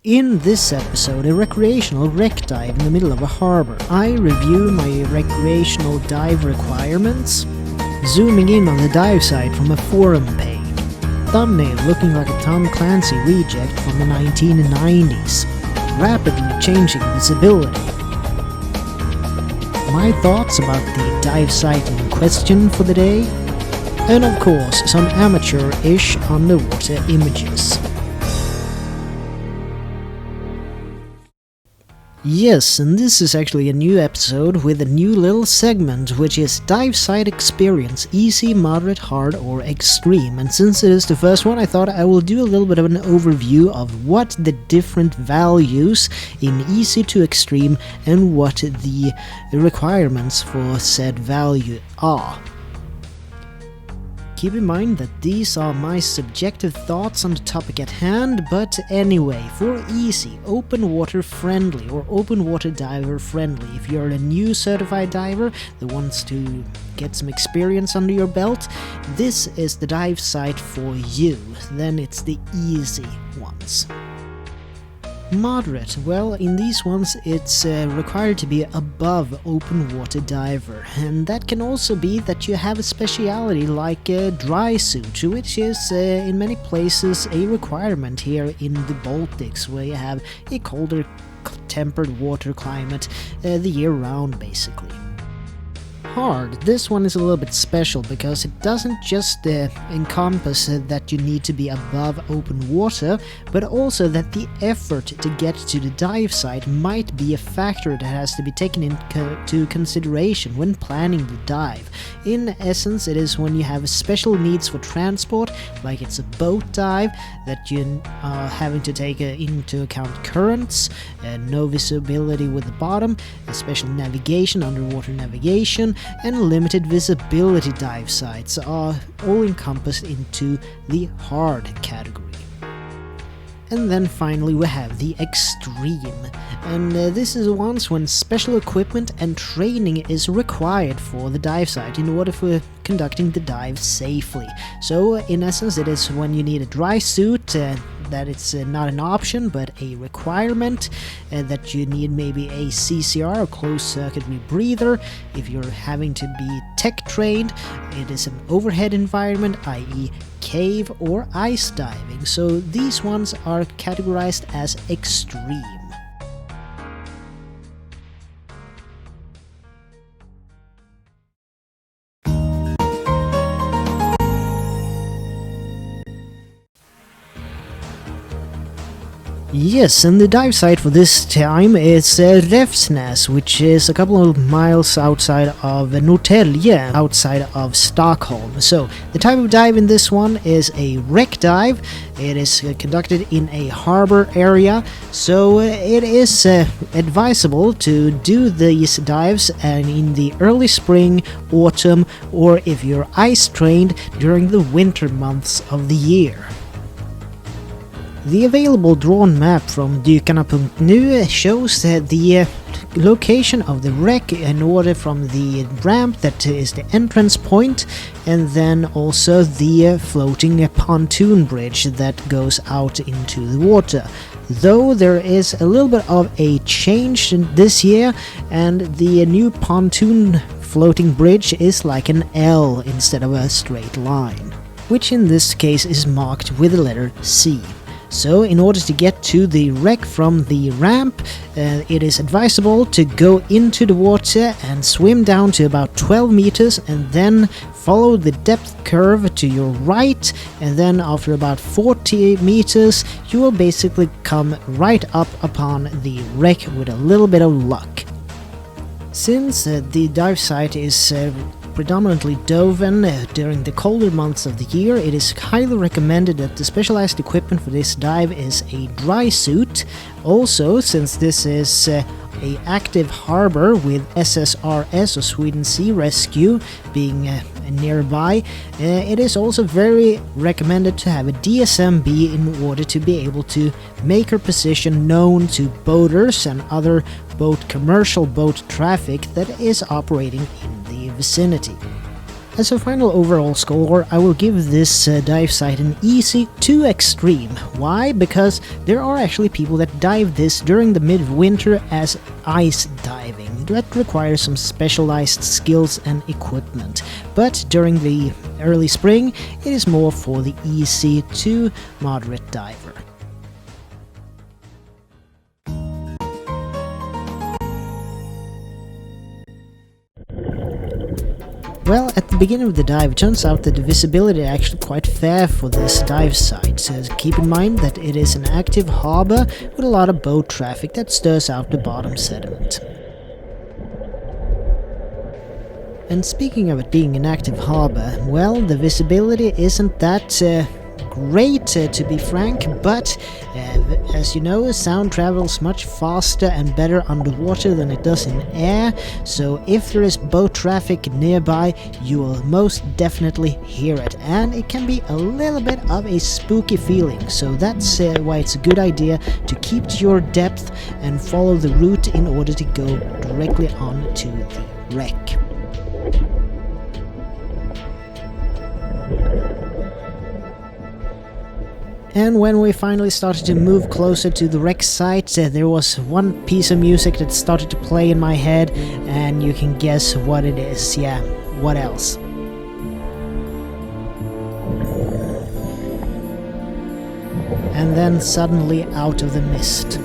In this episode, a recreational wreck dive in the middle of a harbor. I review my recreational dive requirements, zooming in on the dive site from a forum page. Thumbnail looking like a Tom Clancy reject from the 1990s. Rapidly changing visibility. My thoughts about the dive site in question for the day. And of course, some amateur-ish underwater images. Yes, and this is actually a new episode with a new little segment, which is Dive Site Experience, Easy, Moderate, Hard or Extreme. And since it is the first one, I thought I will do a little bit of an overview of what the different values in Easy to Extreme and what the requirements for said value are. Keep in mind that these are my subjective thoughts on the topic at hand, but anyway, for easy, open water friendly or open water diver friendly, if you're a new certified diver that wants to get some experience under your belt, this is the dive site for you. Then it's the easy ones. Moderate, well, in these ones it's required to be above open water diver, and that can also be that you have a speciality like a dry suit, which is in many places a requirement here in the Baltics, where you have a colder tempered water climate the year round basically. Hard. This one is a little bit special because it doesn't just encompass that you need to be above open water, but also that the effort to get to the dive site might be a factor that has to be taken into consideration when planning the dive. In essence, it is when you have special needs for transport, like it's a boat dive, that you are having to take into account currents, no visibility with the bottom, special navigation, underwater navigation, and limited visibility dive sites are all encompassed into the hard category. And then finally we have the extreme, and this is ones when special equipment and training is required for the dive site in order for conducting the dive safely. So in essence it is when you need a dry suit, that it's not an option but a requirement, that you need maybe a CCR or closed circuit rebreather. If you're having to be tech trained, it is an overhead environment, i.e. cave or ice diving, so these ones are categorized as extreme. Yes, and the dive site for this time is Räfsnäs, which is a couple of miles outside of Norrtälje, outside of Stockholm. So, the type of dive in this one is a wreck dive. It is conducted in a harbor area, so it is advisable to do these dives in the early spring, autumn, or if you're ice trained, during the winter months of the year. The available drawn map from Dykarna.nu shows the location of the wreck in order from the ramp that is the entrance point, and then also the floating pontoon bridge that goes out into the water. Though there is a little bit of a change this year, and the new pontoon floating bridge is like an L instead of a straight line, which in this case is marked with the letter C. So in order to get to the wreck from the ramp, it is advisable to go into the water and swim down to about 12 meters and then follow the depth curve to your right, and then after about 40 meters you will basically come right up upon the wreck with a little bit of luck. Since the dive site is predominantly doven during the colder months of the year, it is highly recommended that the specialized equipment for this dive is a dry suit. Also, since this is a active harbor with SSRS or Sweden Sea Rescue being nearby, it is also very recommended to have a DSMB in order to be able to make your position known to boaters and other commercial boat traffic that is operating in the vicinity. As a final overall score, I will give this dive site an easy to extreme. Why? Because there are actually people that dive this during the midwinter as ice diving. That requires some specialized skills and equipment. But during the early spring, it is more for the easy to moderate diver. Well, at the beginning of the dive, it turns out that the visibility is actually quite fair for this dive site, so keep in mind that it is an active harbor with a lot of boat traffic that stirs out the bottom sediment. And speaking of it being an active harbor, well, the visibility isn't that great, to be frank, but as you know, sound travels much faster and better underwater than it does in air, so if there is boat traffic nearby, you will most definitely hear it, and it can be a little bit of a spooky feeling, so that's why it's a good idea to keep to your depth and follow the route in order to go directly on to the wreck. And when we finally started to move closer to the wreck site, there was one piece of music that started to play in my head, and you can guess what it is. Yeah, what else? And then suddenly out of the mist.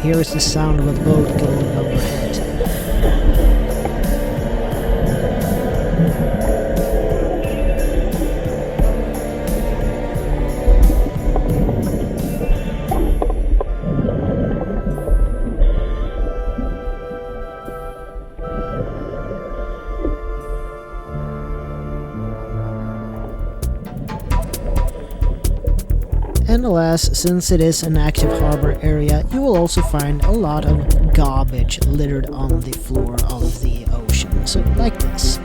Here is the sound of a boat going overhead. And alas, since it is an active harbor area, you will also find a lot of garbage littered on the floor of the ocean, so like this.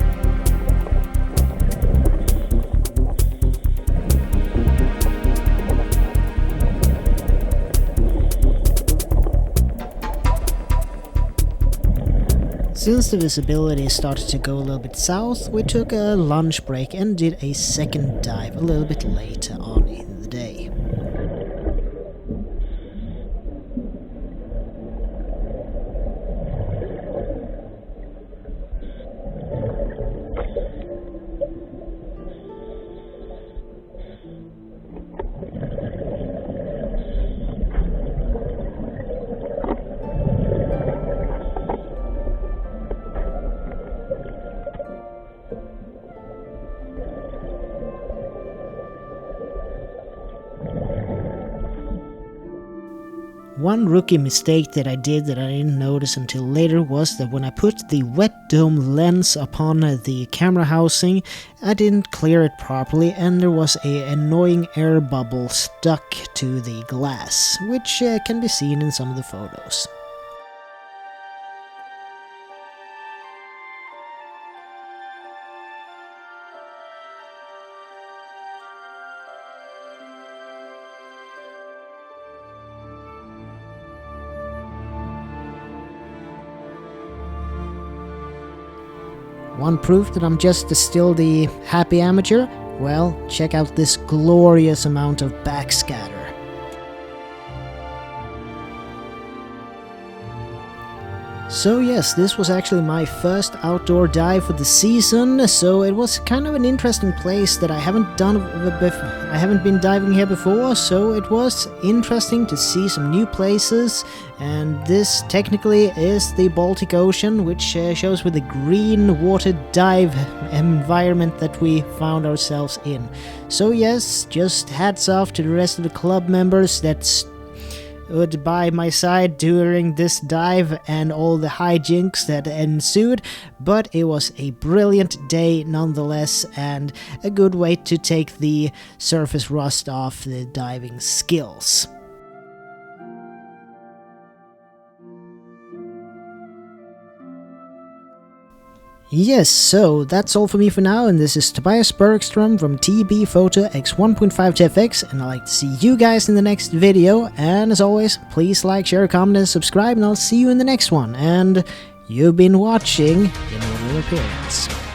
Since the visibility started to go a little bit south, we took a lunch break and did a second dive a little bit later on in the day. One rookie mistake that I did that I didn't notice until later was that when I put the wet dome lens upon the camera housing, I didn't clear it properly and there was an annoying air bubble stuck to the glass, which can be seen in some of the photos. One proof that I'm just still the happy amateur? Well, check out this glorious amount of backscatter. So yes, this was actually my first outdoor dive for the season, so it was kind of an interesting place that I haven't been diving here before, so it was interesting to see some new places, and this technically is the Baltic Ocean, which shows with the green water dive environment that we found ourselves in. So yes, just hats off to the rest of the club members that stood by my side during this dive and all the hijinks that ensued, but it was a brilliant day nonetheless and a good way to take the surface rust off the diving skills. Yes, so that's all for me for now, and this is Tobias Bergström from T.B.Photo X1.5 TFX, and I'd like to see you guys in the next video, and as always, please like, share, comment, and subscribe, and I'll see you in the next one, and you've been watching In Order of Appearance.